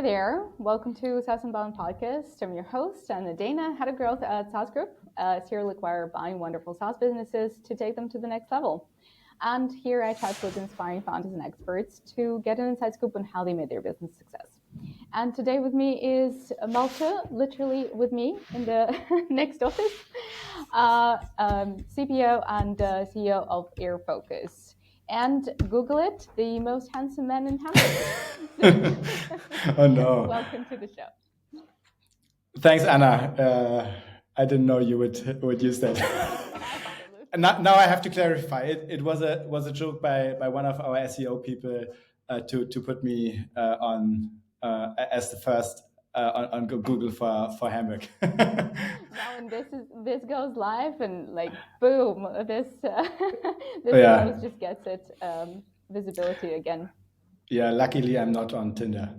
Hi there. Welcome to SaaS Unbound podcast. I'm your host, and Dana, head of growth at SaaS Group. Serial acquire buying wonderful SaaS businesses to take them to the next level. And here I chat with inspiring founders and experts to get an inside scoop on how they made their business success. And today with me is Malte, literally with me in the next office, CPO and CEO of AirFocus. And Google it, the most handsome man in Hamburg. Oh no! Welcome to the show. Thanks, Anna. I didn't know you would use that. And now I have to clarify. It was a joke by one of our SEO people to put me on as the first on Google for Hamburg. Now, and this goes live, and like boom, this post just gets it visibility again. Yeah, luckily I'm not on Tinder.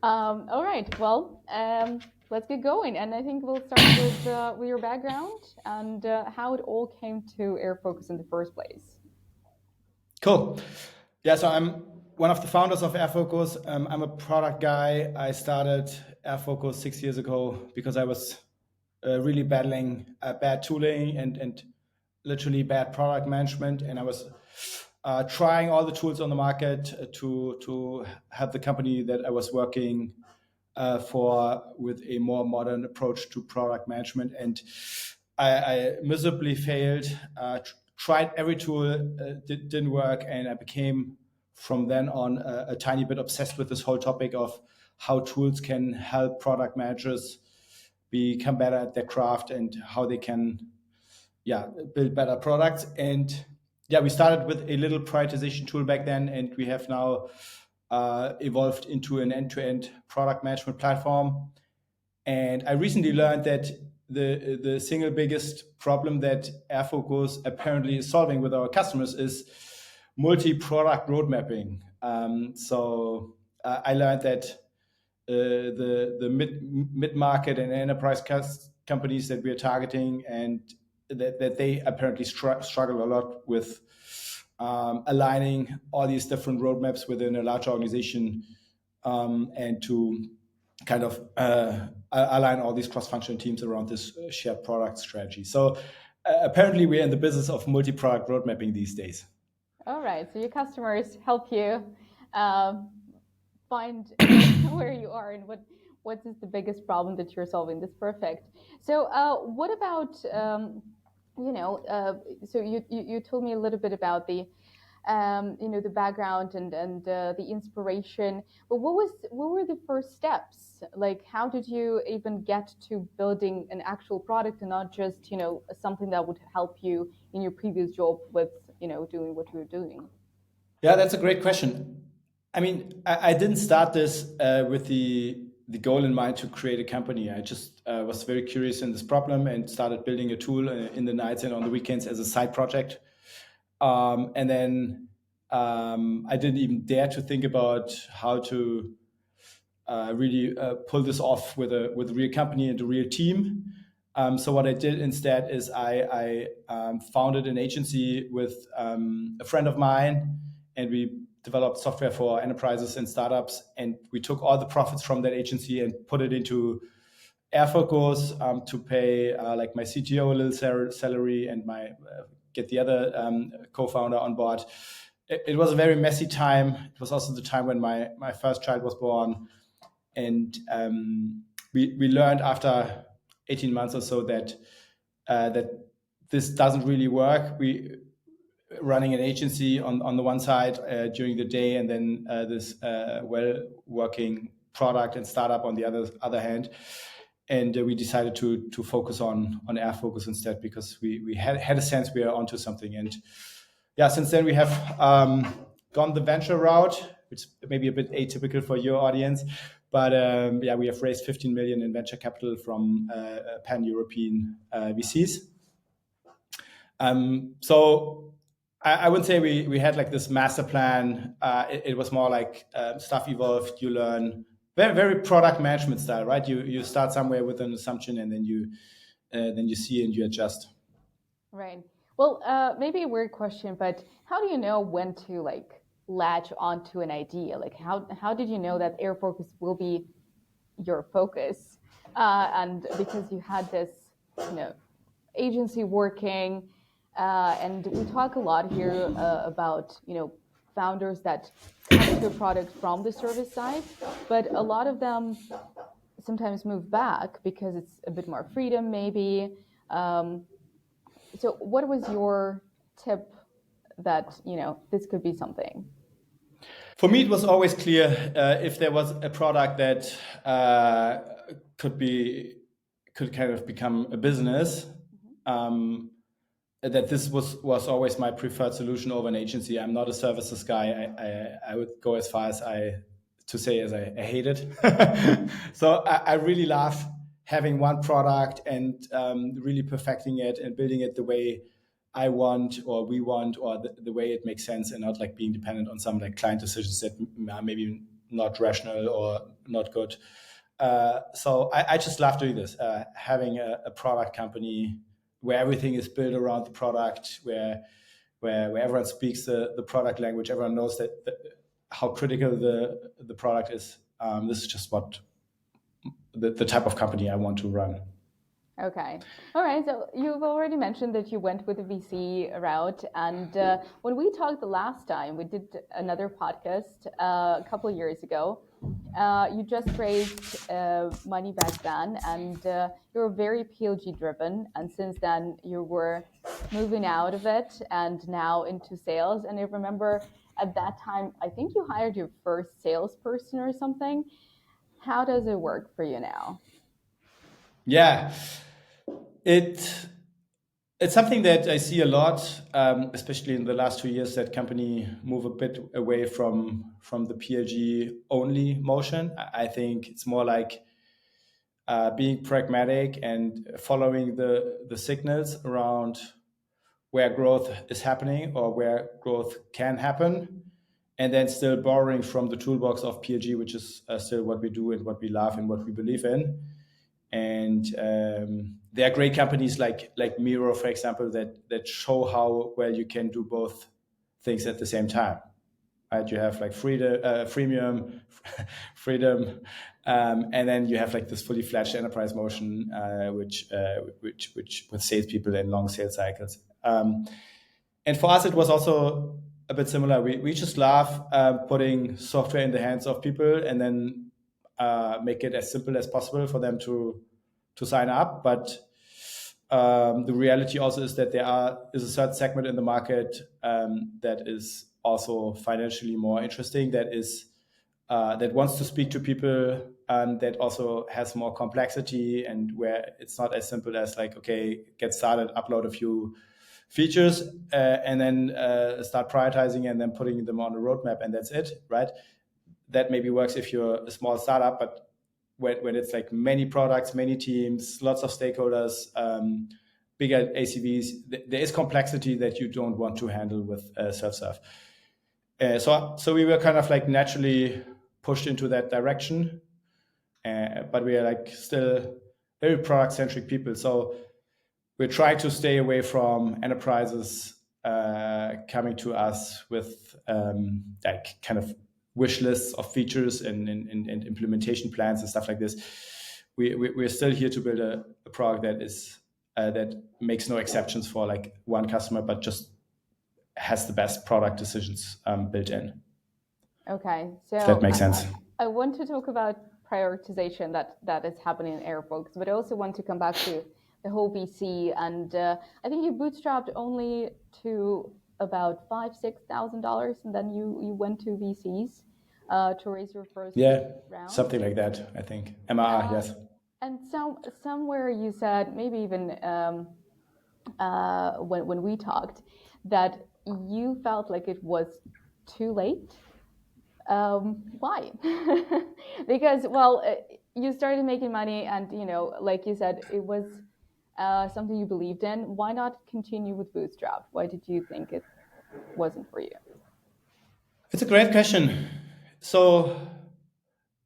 All right, well, let's get going, and I think we'll start with your background and how it all came to AirFocus in the first place. Cool. Yeah, so I'm one of the founders of AirFocus. I'm a product guy. I started AirFocus 6 years ago because I was really battling bad tooling and literally bad product management, and I was trying all the tools on the market to have the company that I was working for with a more modern approach to product management, and I miserably failed. Tried every tool, didn't work, and I became from then on a tiny bit obsessed with this whole topic of how tools can help product managers become better at their craft and how they can build better products. And we started with a little prioritization tool back then, and we have now evolved into an end-to-end product management platform. And I recently learned that the single biggest problem that AirFocus apparently is solving with our customers is multi-product road mapping. So I learned that the mid-market and enterprise companies that we are targeting, and that they apparently struggle a lot with aligning all these different roadmaps within a large organization, and to kind of align all these cross-functional teams around this shared product strategy. So apparently we're in the business of multi-product road mapping these days. All right, so your customers help you find where you are and what is the biggest problem that you're solving. That's perfect. So what about so you told me a little bit about the the background and the inspiration, but what were the first steps? Like, how did you even get to building an actual product and not just something that would help you in your previous job with doing what you were doing? Yeah, that's a great question. I mean, I didn't start this with the goal in mind to create a company. I just was very curious in this problem and started building a tool in the nights and on the weekends as a side project. And then I didn't even dare to think about how to really pull this off with a real company and a real team. So what I did instead is I founded an agency with a friend of mine, and we developed software for enterprises and startups. And we took all the profits from that agency and put it into AirFocus to pay like my CTO a little salary and get the other co-founder on board. It was a very messy time. It was also the time when my first child was born. And we learned after 18 months or so that this doesn't really work. We running an agency on the one side during the day, and then this well-working product and startup on the other hand. And we decided to focus on AirFocus instead, because we had a sense we are onto something. And since then we have gone the venture route, which may be a bit atypical for your audience. But we have raised 15 million in venture capital from pan-European VCs. So I wouldn't say we had like this master plan. It was more like stuff evolved, you learn. Very, very product management style, right? You start somewhere with an assumption, and then you see and you adjust. Right. Well, maybe a weird question, but how do you know when to latch onto an idea? Like how did you know that AirFocus will be your focus? And because you had this, agency working, and we talk a lot here about founders that come to a product from the service side, but a lot of them sometimes move back because it's a bit more freedom, maybe. So, what was your tip that this could be something? For me, it was always clear if there was a product that could kind of become a business, that this was always my preferred solution over an agency. I'm not a services guy. I would go as far as I hate it. So I really love having one product and really perfecting it and building it the way I want or we want, or the way it makes sense, and not like being dependent on some like client decisions that are maybe not rational or not good. So I just love doing this, having a product company where everything is built around the product, where everyone speaks the product language, everyone knows that how critical the product is. This is just what the type of company I want to run. Okay. All right. So you've already mentioned that you went with the VC route. And when we talked the last time, we did another podcast a couple of years ago. You just raised money back then, and you were very PLG driven. And since then, you were moving out of it and now into sales. And I remember at that time, I think you hired your first salesperson or something. How does it work for you now? Yeah, it's something that I see a lot, especially in the last 2 years, that company move a bit away from the PLG only motion. I think it's more like being pragmatic and following the signals around where growth is happening or where growth can happen, and then still borrowing from the toolbox of PLG, which is still what we do and what we love and what we believe in. And there are great companies like Miro, for example, that show how well you can do both things at the same time. Right? You have like freemium, freedom, and then you have like this fully fledged enterprise motion, which with salespeople and long sales cycles. And for us, it was also a bit similar. We just love putting software in the hands of people and then make it as simple as possible for them to sign up. But the reality also is that there is a certain segment in the market that is also financially more interesting, that wants to speak to people, that also has more complexity, and where it's not as simple as like, okay, get started, upload a few features, and then start prioritizing and then putting them on the roadmap, and that's it, right? That maybe works if you're a small startup, but when it's like many products, many teams, lots of stakeholders, bigger ACVs, there is complexity that you don't want to handle with self-serve. So we were kind of like naturally pushed into that direction, but we are like still very product-centric people. So we're trying to stay away from enterprises coming to us with like kind of wish lists of features and implementation plans and stuff like this. We're still here to build a product that is that makes no exceptions for like one customer, but just has the best product decisions built in. Okay, so if that makes sense. I want to talk about prioritization that is happening in AirFocus, but I also want to come back to the whole VC. And I think you bootstrapped only to about $5,000-$6,000, and then you went to VCs to raise your first round. Something like that, I think. MR, yes. And somewhere you said, maybe even when we talked, that you felt like it was too late. Why? Because, well, you started making money, and like you said, it was something you believed in. Why not continue with Bootstrap? Why did you think it wasn't for you? It's a great question. So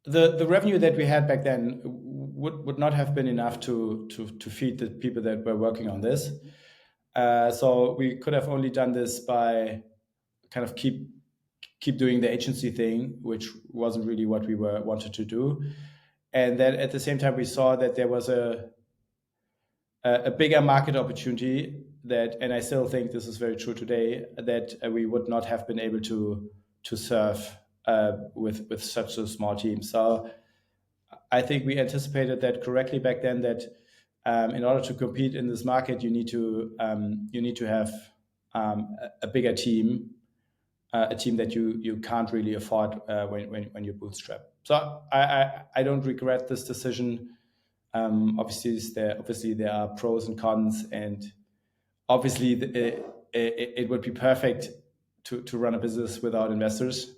the revenue that we had back then would not have been enough to feed the people that were working on this. So we could have only done this by kind of keep keep doing the agency thing, which wasn't really what we wanted to do. And then at the same time, we saw that there was a bigger market opportunity that, and I still think this is very true today, that we would not have been able to serve with such a small team. So I think we anticipated that correctly back then, that in order to compete in this market, you need to have a bigger team, a team that you can't really afford when you bootstrap. So I don't regret this decision. Obviously there are pros and cons, and obviously it would be perfect to run a business without investors.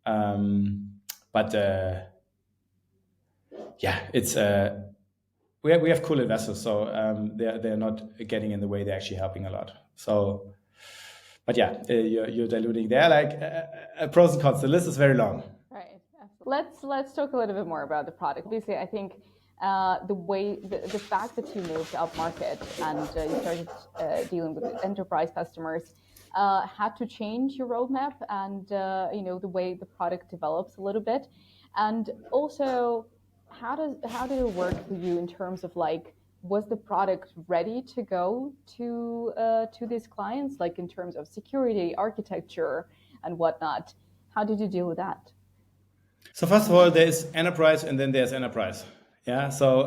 But it's we have cool investors, so they're not getting in the way. They're actually helping a lot. So, but you're diluting there, like pros and cons. The list is very long. Right. Let's talk a little bit more about the product. Obviously, I think the fact that you moved up market and you started dealing with enterprise customers had to change your roadmap and the way the product develops a little bit. And also, how did it work for you in terms of like, was the product ready to go to these clients, like in terms of security, architecture, and whatnot? How did you deal with that? So first of all, there's enterprise, and then there's enterprise. Yeah. So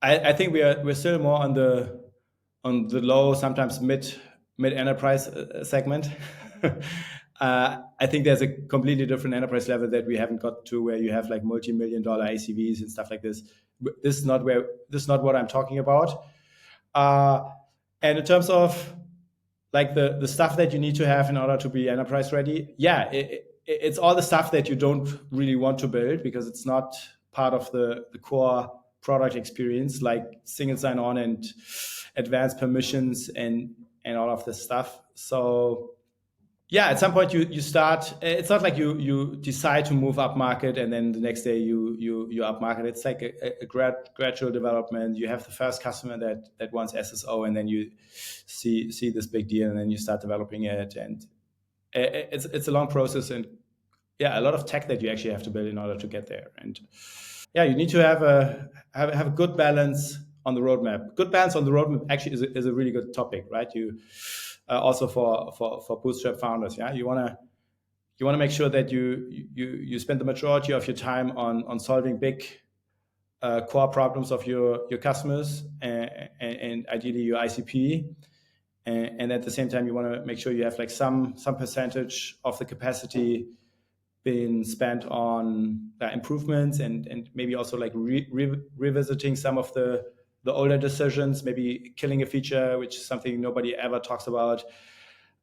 I think we're still more on the low, sometimes mid enterprise segment. I think there's a completely different enterprise level that we haven't got to, where you have like multi-million-dollar ACVs and stuff like this. This is not what I'm talking about. And in terms of like the stuff that you need to have in order to be enterprise ready, it's all the stuff that you don't really want to build because it's not part of the core product experience, like single sign-on and advanced permissions and all of this stuff. So at some point you start. It's not like you decide to move up market and then the next day you up market. It's like a gradual development. You have the first customer that wants SSO, and then you see this big deal, and then you start developing it, and it's a long process, and a lot of tech that you actually have to build in order to get there. And you need to have a good balance on the roadmap. Good balance on the roadmap actually is a really good topic, right? You also for bootstrap founders, you want to make sure that you spend the majority of your time on solving big core problems of your customers and ideally your ICP. And at the same time, you want to make sure you have like some percentage of the capacity been spent on improvements and maybe also like revisiting some of the older decisions, maybe killing a feature, which is something nobody ever talks about.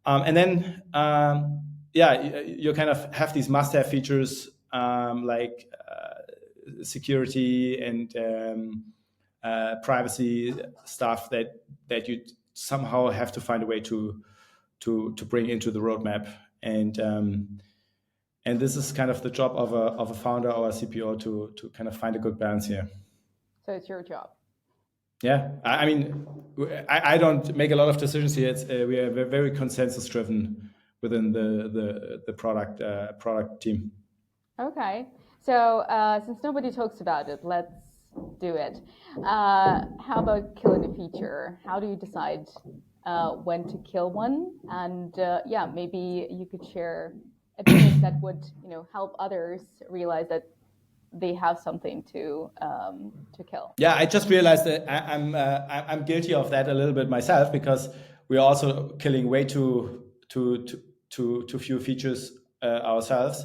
And then, you kind of have these must-have features like security and privacy stuff that you somehow have to find a way to bring into the roadmap. And this is kind of the job of a founder or a CPO to kind of find a good balance here. So it's your job. Yeah, I mean, I don't make a lot of decisions here. We are very consensus driven within the product team. Okay, so since nobody talks about it, let's do it. How about killing a feature? How do you decide when to kill one? And maybe you could share a tip that would help others realize that they have something to kill. Yeah, I just realized that I'm guilty of that a little bit myself, because we're also killing way too few features ourselves.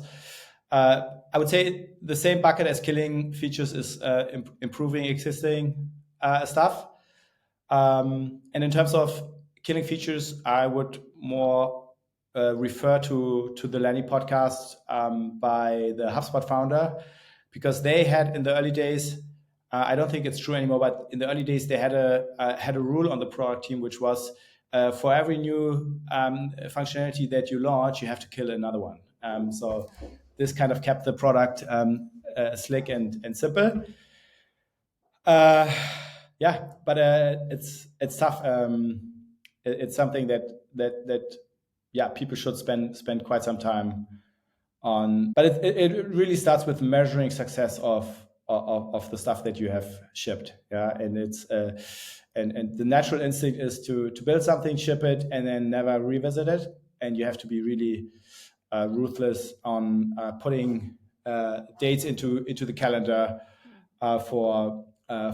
I would say the same bucket as killing features is improving existing stuff. And in terms of killing features, I would more refer to the Lenny podcast by the HubSpot founder, because they had in the early days, I don't think it's true anymore, but in the early days they had a rule on the product team, which was for every new functionality that you launch, you have to kill another one. So this kind of kept the product slick and simple. But it's tough. It's something that people should spend quite some time but it really starts with measuring success of the stuff that you have shipped. Yeah, and it's and the natural instinct is to build something, ship it, and then never revisit it. And you have to be really ruthless on putting dates into the calendar for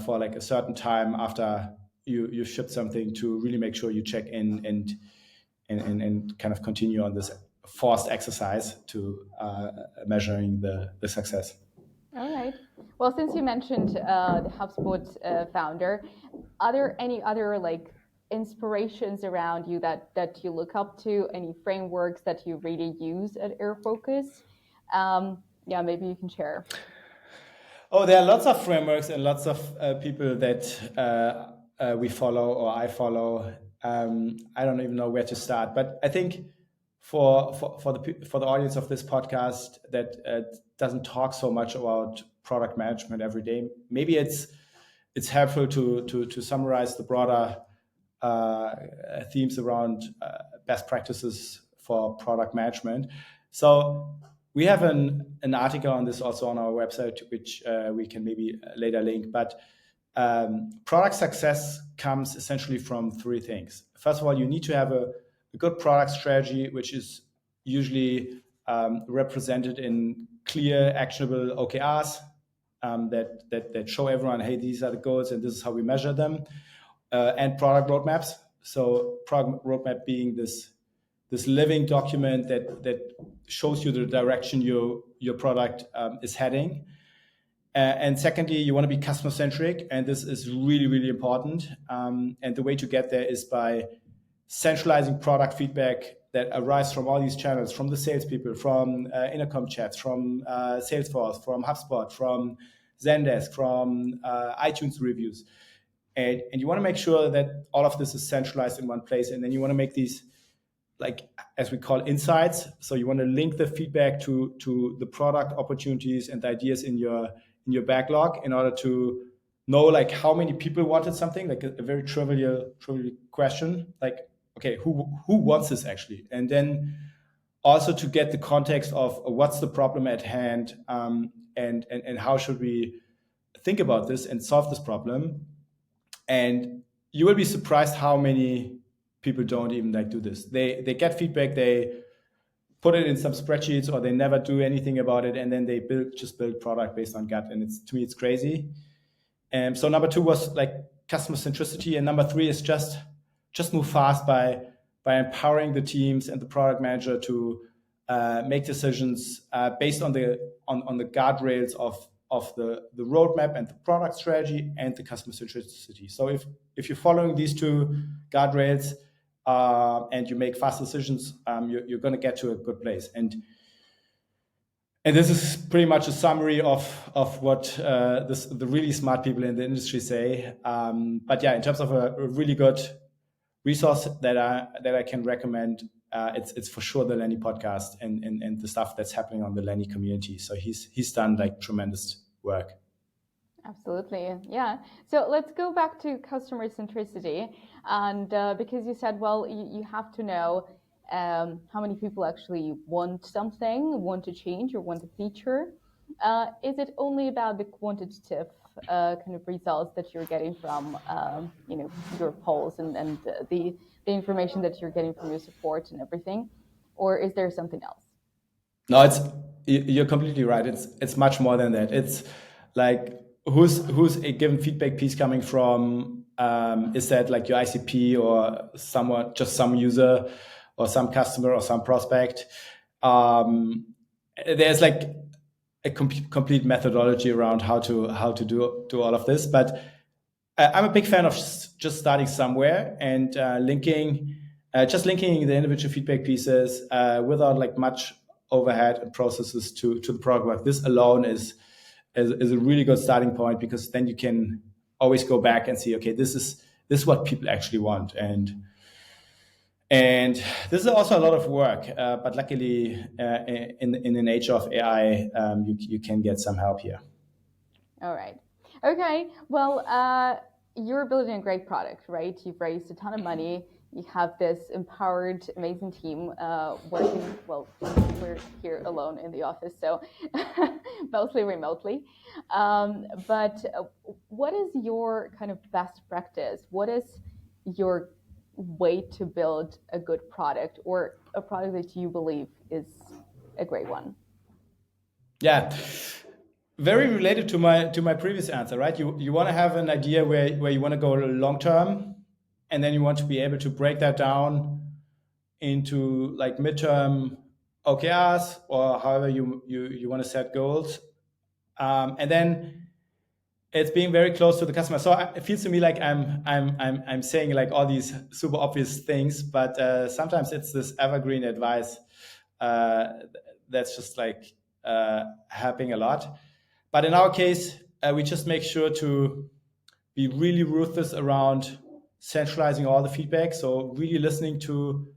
like a certain time after you shipped something, to really make sure you check in and kind of continue on this forced exercise to measuring the success. All right. Well, since you mentioned the HubSpot founder, are there any other like inspirations around you that you look up to? Any frameworks that you really use at Airfocus? Yeah, maybe you can share. Oh, there are lots of frameworks and lots of people that we follow or I follow. I don't even know where to start, but I think for the audience of this podcast that doesn't talk so much about product management every day, maybe it's helpful to summarize the broader themes around best practices for product management. So we have an article on this also on our website, which we can maybe later link. But product success comes essentially from three things. First of all, you need to have a good product strategy, which is usually represented in clear, actionable OKRs that show everyone, hey, these are the goals and this is how we measure them, and product roadmaps. So product roadmap being this living document that shows you the direction your product is heading. And secondly, you want to be customer-centric, and this is really, really important. And the way to get there is by centralizing product feedback that arises from all these channels, from the salespeople, from intercom chats, from Salesforce, from HubSpot, from Zendesk, from iTunes reviews. And you want to make sure that all of this is centralized in one place. And then you want to make these, like, as we call, insights. So you want to link the feedback to the product opportunities and the ideas in your backlog, in order to know, like, how many people wanted something, like a very trivial question, like, okay, who wants this actually? And then also to get the context of what's the problem at hand, and how should we think about this and solve this problem. And you will be surprised how many people don't even like do this. They get feedback, they put it in some spreadsheets, or they never do anything about it, and then they just build product based on gut. And to me, it's crazy. And so number 2 was like customer centricity, and number 3 is just move fast by empowering the teams and the product manager to make decisions based on the guardrails of the roadmap and the product strategy and the customer centricity. So if you're following these 2 guardrails and you make fast decisions, you're going to get to a good place. And this is pretty much a summary of what the really smart people in the industry say. But yeah, in terms of a really good resource that I can recommend, it's for sure the Lenny podcast and the stuff that's happening on the Lenny community. So he's done like tremendous work. Absolutely, yeah. So let's go back to customer centricity, and because you said, well, you have to know how many people actually want something, want to change, or want a feature. Is it only about the quantitative kind of results that you're getting from your polls and the information that you're getting from your support and everything, or is there something else? No, you're completely right. It's much more than that. It's like who's a given feedback piece coming from? Is that like your ICP or someone, just some user or some customer or some prospect? There's like a complete methodology around how to do all of this. But I'm a big fan of just starting somewhere and linking the individual feedback pieces without like much overhead and processes to the product work. This alone is a really good starting point, because then you can always go back and see, okay, this is what people actually want. And this is also a lot of work, but luckily in an age of AI, you can get some help here. All right. Okay. Well, you're building a great product, right? You've raised a ton of money. you have this empowered, amazing team working. Well, we're here alone in the office, so mostly remotely. But what is your kind of best practice? What is your way to build a good product, or a product that you believe is a great one? Yeah, very related to my previous answer, right? You want to have an idea where you want to go long term, and then you want to be able to break that down into like midterm OKRs, or however you want to set goals, and then it's being very close to the customer. So it feels to me like I'm saying like all these super obvious things, but sometimes it's this evergreen advice uh, that's just like happening a lot. But in our case, we just make sure to be really ruthless around centralizing all the feedback. So really listening to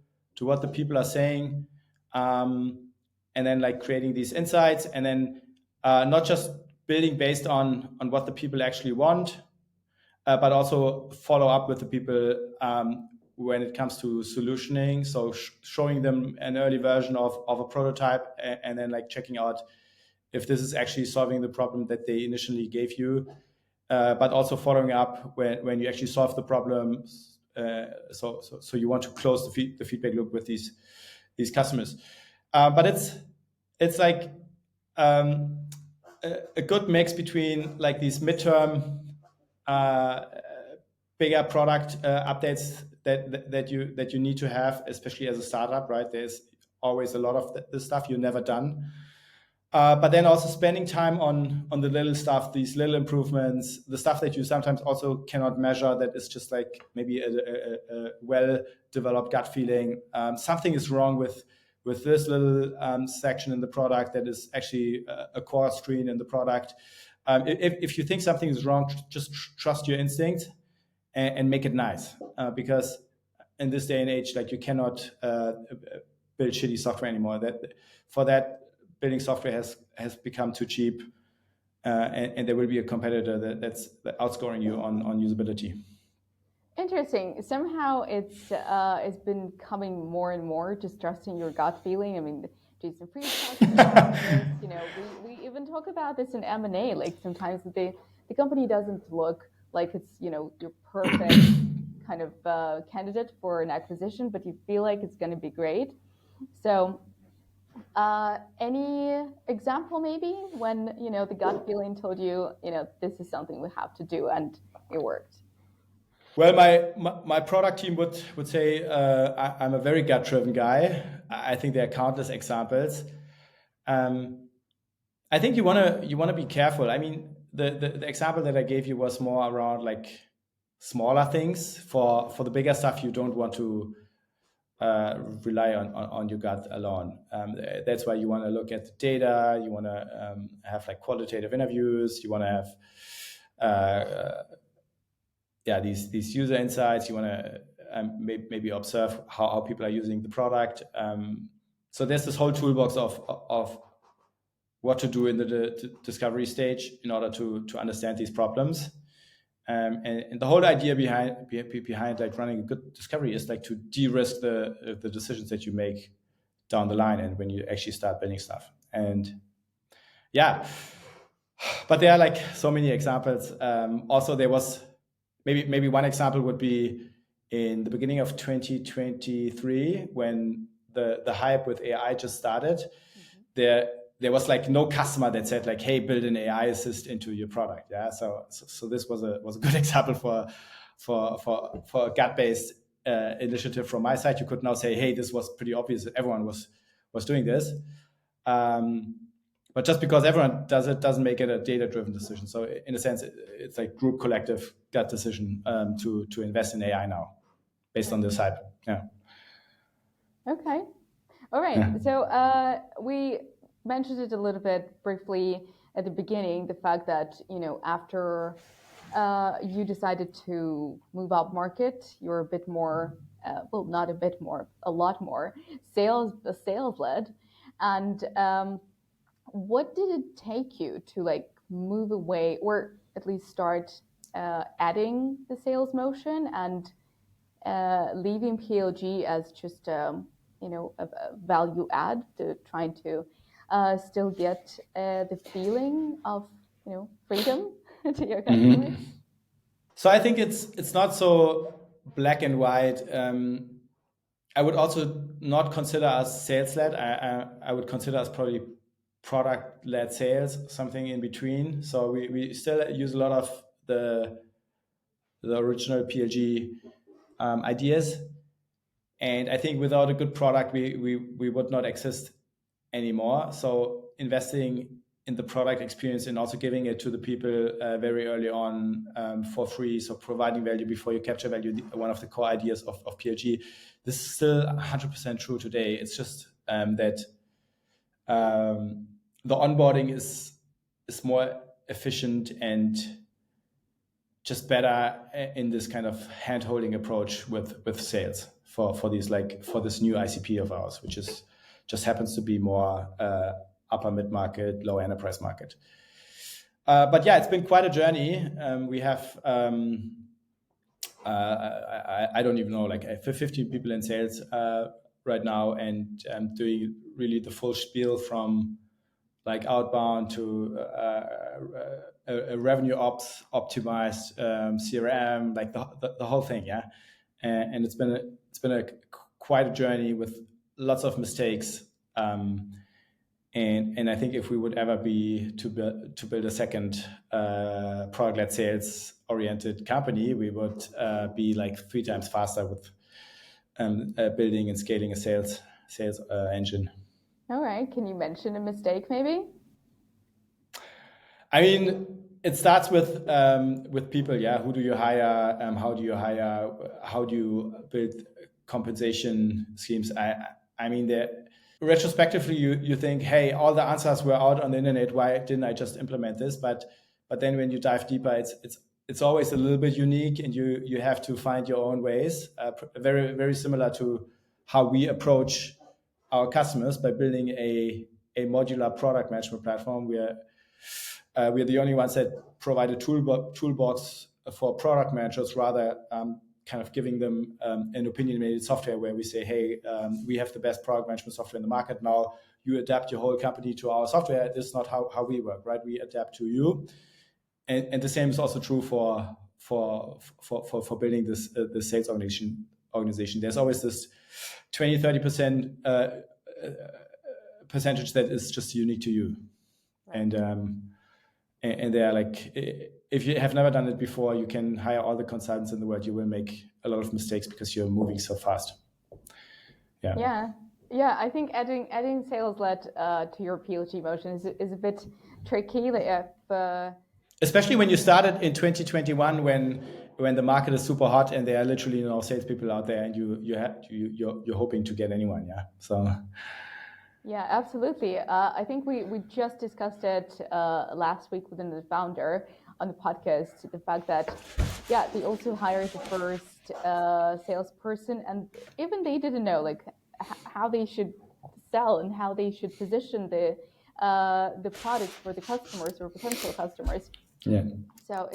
what the people are saying, and then like creating these insights, and then not just building based on what the people actually want, but also follow up with the people when it comes to solutioning. So showing them an early version of a prototype, and then like checking out if this is actually solving the problem that they initially gave you, but also following up when you actually solve the problem. So you want to close the feedback loop with these customers. But it's like a good mix between like these midterm bigger product updates that you need to have, especially as a startup, right? There's always a lot of the stuff you've never done. But then also spending time on the little stuff, these little improvements, the stuff that you sometimes also cannot measure, that is just like maybe a well-developed gut feeling. Something is wrong with this little section in the product that is actually a core screen in the product. If you think something is wrong, just trust your instinct and make it nice. Because in this day and age, like you cannot build shitty software anymore. Building software has become too cheap, and there will be a competitor that's outscoring you on usability. Interesting. Somehow it's been coming more and more, just trusting your gut feeling. I mean, Jason Fried talks about this. You know, we even talk about this in M&A. Like sometimes the company doesn't look like it's, you know, your perfect kind of candidate for an acquisition, but you feel like it's going to be great. So any example maybe when, you know, the gut feeling told you, you know, this is something we have to do, and it worked? Well, my product team would say I'm a very gut-driven guy. I think there are countless examples. I think you wanna be careful. I mean, the example that I gave you was more around like smaller things. For the bigger stuff, you don't want to rely on your gut alone. That's why you want to look at the data. You want to have like qualitative interviews. You want to have these user insights. You want to maybe observe how people are using the product. So there's this whole toolbox of what to do in the discovery stage in order to understand these problems. And the whole idea behind like running a good discovery is like to de-risk the decisions that you make down the line, and when you actually start building stuff. And yeah, but there are like so many examples. Also, there was maybe one example would be in the beginning of 2023 when the hype with AI just started. There was like no customer that said like, "Hey, build an AI assist into your product." Yeah, so this was a good example for a gut-based initiative from my side. You could now say, "Hey, this was pretty obvious. Everyone was doing this." But just because everyone does it doesn't make it a data-driven decision. So in a sense, it's like group collective gut decision to invest in AI now, based on this hype. Yeah. Okay. All right. Yeah. So we mentioned it a little bit briefly at the beginning, the fact that, you know, after you decided to move up market, you're a bit more, well, not a bit more, a lot more sales led. And what did it take you to like move away, or at least start adding the sales motion? And leaving PLG as just a value add to trying to still get the feeling of freedom to your customers? So I think it's not so black and white. I would also not consider us sales-led. I would consider us probably product-led sales, something in between. So we still use a lot of the original PLG ideas. And I think without a good product, we would not exist anymore. So investing in the product experience and also giving it to the people very early on for free. So providing value before you capture value, one of the core ideas of PLG. This is still 100% true today. It's just that the onboarding is more efficient and just better in this kind of hand-holding approach with sales for these for this new ICP of ours, which is just happens to be more upper mid-market, low enterprise market. But yeah, it's been quite a journey. We have I don't even know, like 15 people in sales right now, and doing really the full spiel from like outbound to a revenue ops optimized CRM, like the whole thing, yeah. And it's been a quite a journey with lots of mistakes. And I think if we would ever be to build a second product-led sales-oriented company, we would be like 3 times faster with building and scaling a sales engine. All right. Can you mention a mistake, maybe? I mean, it starts with people. Yeah, who do you hire? How do you hire? How do you build compensation schemes? I mean, retrospectively, you think, hey, all the answers were out on the internet. Why didn't I just implement this? But then when you dive deeper, it's always a little bit unique, and you have to find your own ways. Very very similar to how we approach our customers by building a modular product management platform. We're the only ones that provide a toolbox for product managers, rather kind of giving them an opinionated software where we say, hey, we have the best product management software in the market. Now you adapt your whole company to our software. This is not how we work, right? We adapt to you. And the same is also true for building this the sales organization. There's always this 20-30% percentage that is just unique to you. Right. And they are like, if you have never done it before, you can hire all the consultants in the world. You will make a lot of mistakes because you're moving so fast. Yeah. I think adding sales-led to your PLG motion is a bit tricky. Especially when you started in 2021, when the market is super hot and there are literally no salespeople out there, and you're hoping to get anyone. Yeah. So. Yeah, absolutely. I think we just discussed it last week within the founder on the podcast, the fact that, they also hired the first salesperson, and even they didn't know like how they should sell and how they should position the product for the customers or potential customers. Yeah. So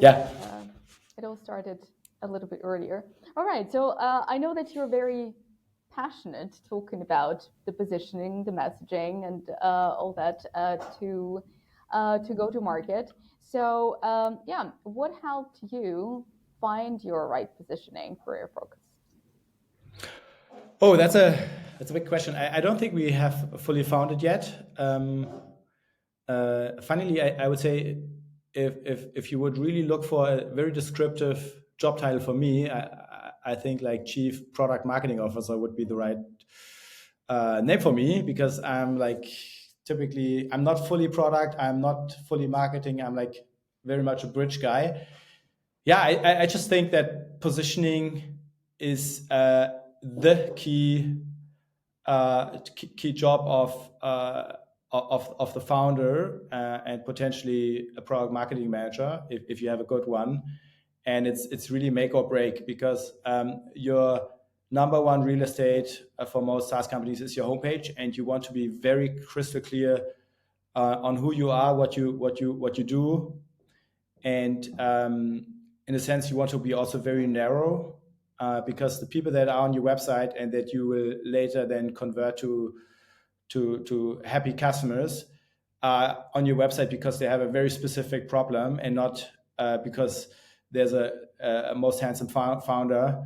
it all started a little bit earlier. All right. So I know that you're very passionate talking about the positioning, the messaging, and all that to go to market. So what helped you find your right positioning for your focus? Oh, that's a big question. I don't think we have fully found it yet. Funnily, I would say if you would really look for a very descriptive job title for me, I think like Chief Product Marketing Officer would be the right name for me, because I'm like typically I'm not fully product, I'm not fully marketing, I'm like very much a bridge guy. Yeah, I just think that positioning is the key job of the founder and potentially a product marketing manager if you have a good one. And it's really make or break, because your number one real estate for most SaaS companies is your homepage, and you want to be very crystal clear on who you are, what you do, and in a sense you want to be also very narrow because the people that are on your website and that you will later then convert to happy customers are on your website because they have a very specific problem, and not because there's a most handsome founder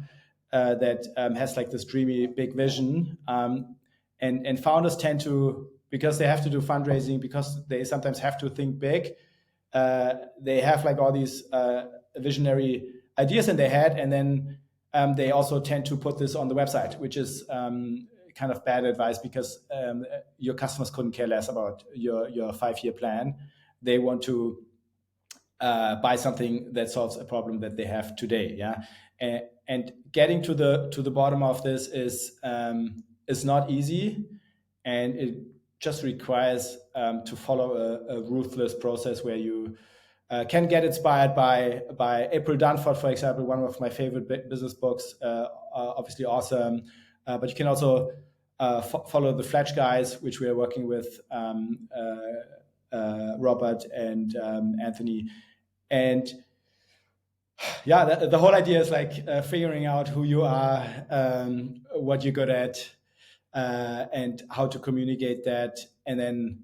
that has like this dreamy big vision. And founders tend to, because they have to do fundraising, because they sometimes have to think big, they have like all these visionary ideas in their head, and then they also tend to put this on the website, which is kind of bad advice, because your customers couldn't care less about your 5-year plan. They want to buy something that solves a problem that they have today. Yeah, and getting to the bottom of this is not easy, and it just requires to follow a ruthless process where you can get inspired by April Dunford, for example, one of my favorite business books. Obviously awesome, but you can also follow the Fletch guys, which we are working with, Robert and Anthony. And yeah, the whole idea is like figuring out who you are, what you're good at, and how to communicate that, and then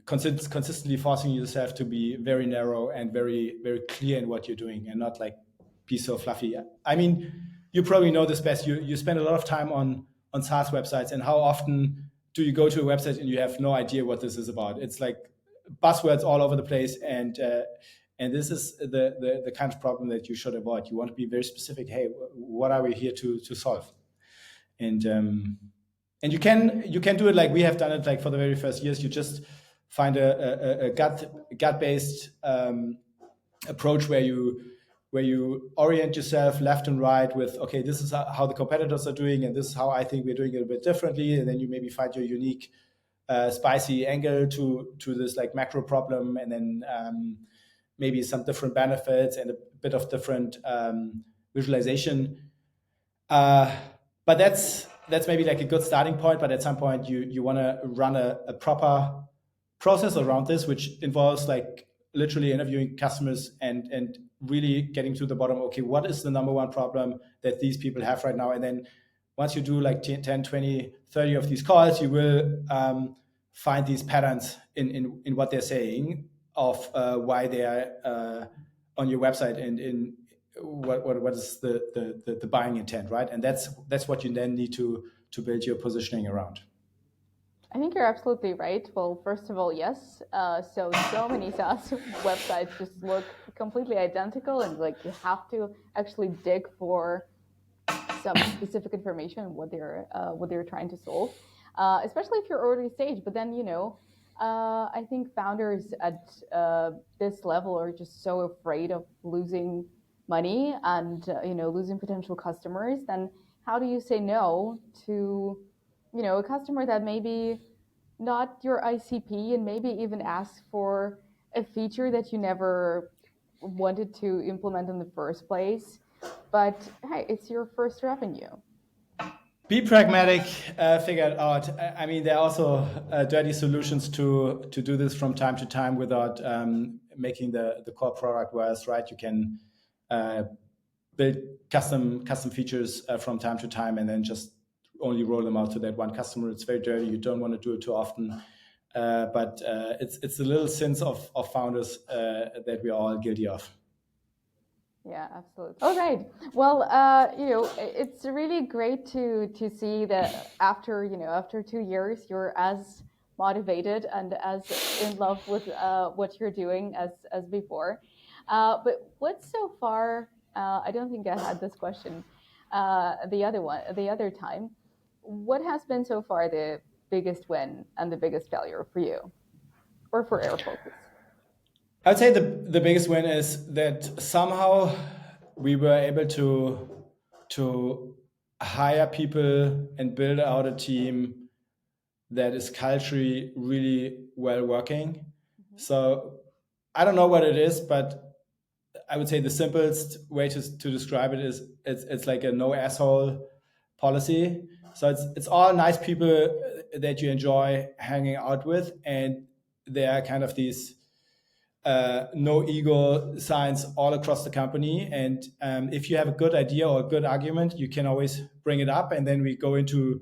consistently forcing yourself to be very narrow and very, very clear in what you're doing, and not like be so fluffy. I mean, you probably know this best. You spend a lot of time on SaaS websites, and how often do you go to a website and you have no idea what this is about? It's like buzzwords all over the place, and this is the kind of problem that you should avoid. You want to be very specific. Hey, what are we here to solve? And you can do it like we have done it. Like for the very first years, you just find a gut based approach where you orient yourself left and right with, okay, this is how the competitors are doing, and this is how I think we're doing it a bit differently. And then you maybe find your unique spicy angle to this like macro problem, and then maybe some different benefits and a bit of different visualization. But that's maybe like a good starting point. But at some point you want to run a proper process around this, which involves like literally interviewing customers and really getting to the bottom. Okay, what is the number one problem that these people have right now? And then once you do like 10, 20, 30 of these calls, you will find these patterns in what they're saying of why they are on your website, and in what is the buying intent, right? And that's what you then need to build your positioning around. I think you're absolutely right. Well, first of all, yes. So many SaaS websites just look completely identical, and like you have to actually dig for some specific information on what they're trying to solve, especially if you're early stage. But then I think founders at this level are just so afraid of losing money and losing potential customers. Then how do you say no to a customer that maybe not your ICP, and maybe even ask for a feature that you never wanted to implement in the first place, but hey, it's your first revenue? Be pragmatic, figure it out. I mean, there are also dirty solutions to do this from time to time without making the core product worse, right? You can build custom features from time to time, and then just only roll them out to that one customer. It's very dirty. You don't want to do it too often, but it's the little sins of founders that we are all guilty of. Yeah, absolutely. All right. Well, it's really great to see that after 2 years, you're as motivated and as in love with what you're doing as before. But what's so far? I don't think I had this question the other time. What has been so far the biggest win and the biggest failure for you, or for Airfocus? I'd say the biggest win is that somehow we were able to hire people and build out a team that is culturally really well working. Mm-hmm. So I don't know what it is, but I would say the simplest way to describe it is it's like a no asshole policy. So it's all nice people that you enjoy hanging out with, and they are kind of these no ego signs all across the company. And if you have a good idea or a good argument, you can always bring it up, and then we go into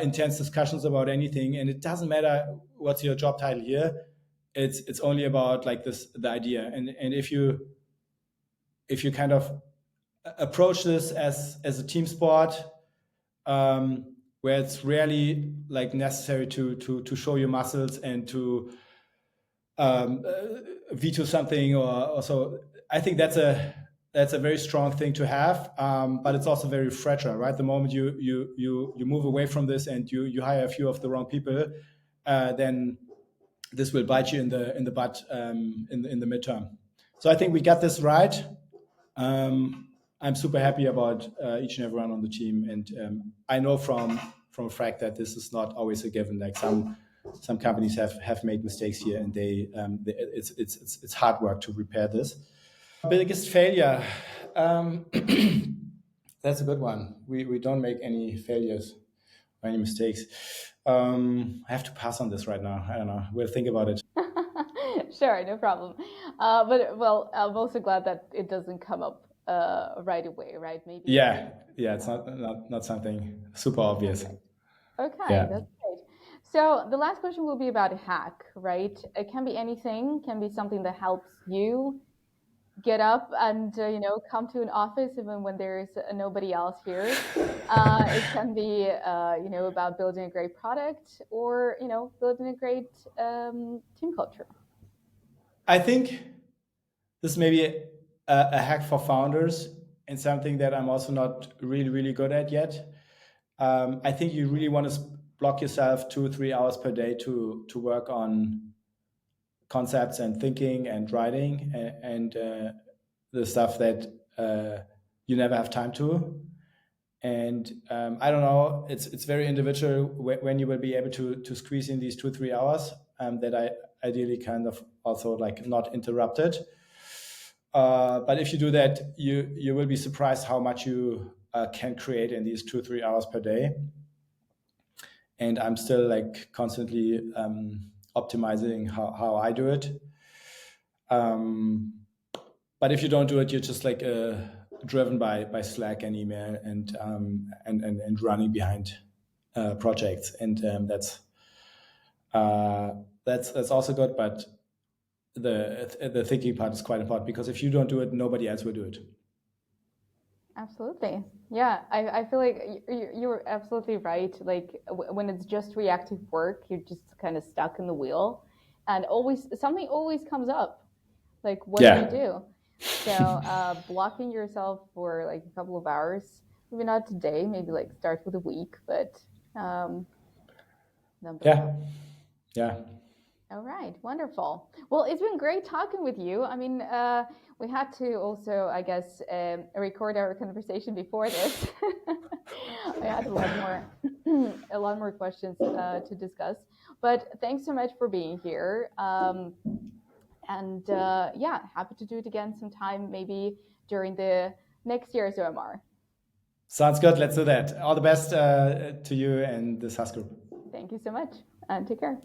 intense discussions about anything. And it doesn't matter what's your job title here. It's only about like the idea. And if you kind of approach this as a team sport, where it's really like necessary to show your muscles and to veto something or so, I think that's a very strong thing to have, but it's also very fragile, right? The moment you move away from this and you hire a few of the wrong people, then this will bite you in the butt in the midterm. So I think we got this right. I'm super happy about each and everyone on the team, and I know from a fact that this is not always a given. Like some companies have made mistakes here, and it's hard work to repair this. Biggest failure. That's a good one. We don't make any failures or any mistakes. I have to pass on this right now. I don't know. We'll think about it. Sure, no problem. But well, I'm also glad that it doesn't come up right away, right? Maybe. Yeah. It's not something super obvious. Okay, yeah. That's great. So the last question will be about a hack, right? It can be anything, can be something that helps you get up and come to an office even when there's nobody else here. It can be about building a great product or building a great team culture. I think this may be a hack for founders and something that I'm also not really good at yet. I think you really want to block yourself 2-3 hours per day to work on concepts and thinking and writing and the stuff that you never have time to. And I don't know, it's very individual when you will be able to squeeze in these 2-3 hours that I ideally kind of also like not interrupted. But if you do that, you will be surprised how much you can create in these 2-3 hours per day. And I'm still like constantly optimizing how I do it. But if you don't do it, you're just like driven by Slack and email and running behind projects, and that's also good. But the thinking part is quite important, because if you don't do it, nobody else will do it. Absolutely. Yeah, I feel like you're absolutely right. Like when it's just reactive work, you're just kind of stuck in the wheel, and something always comes up. Like, what do you do? So blocking yourself for like a couple of hours, maybe not today, maybe like start with a week, but yeah. All right, wonderful. Well, it's been great talking with you. I mean, we had to also, I guess, record our conversation before this. I had a lot more questions to discuss. But thanks so much for being here. And happy to do it again sometime, maybe during the next year's OMR. Sounds good. Let's do that. All the best to you and the SaaS group. Thank you so much, and take care.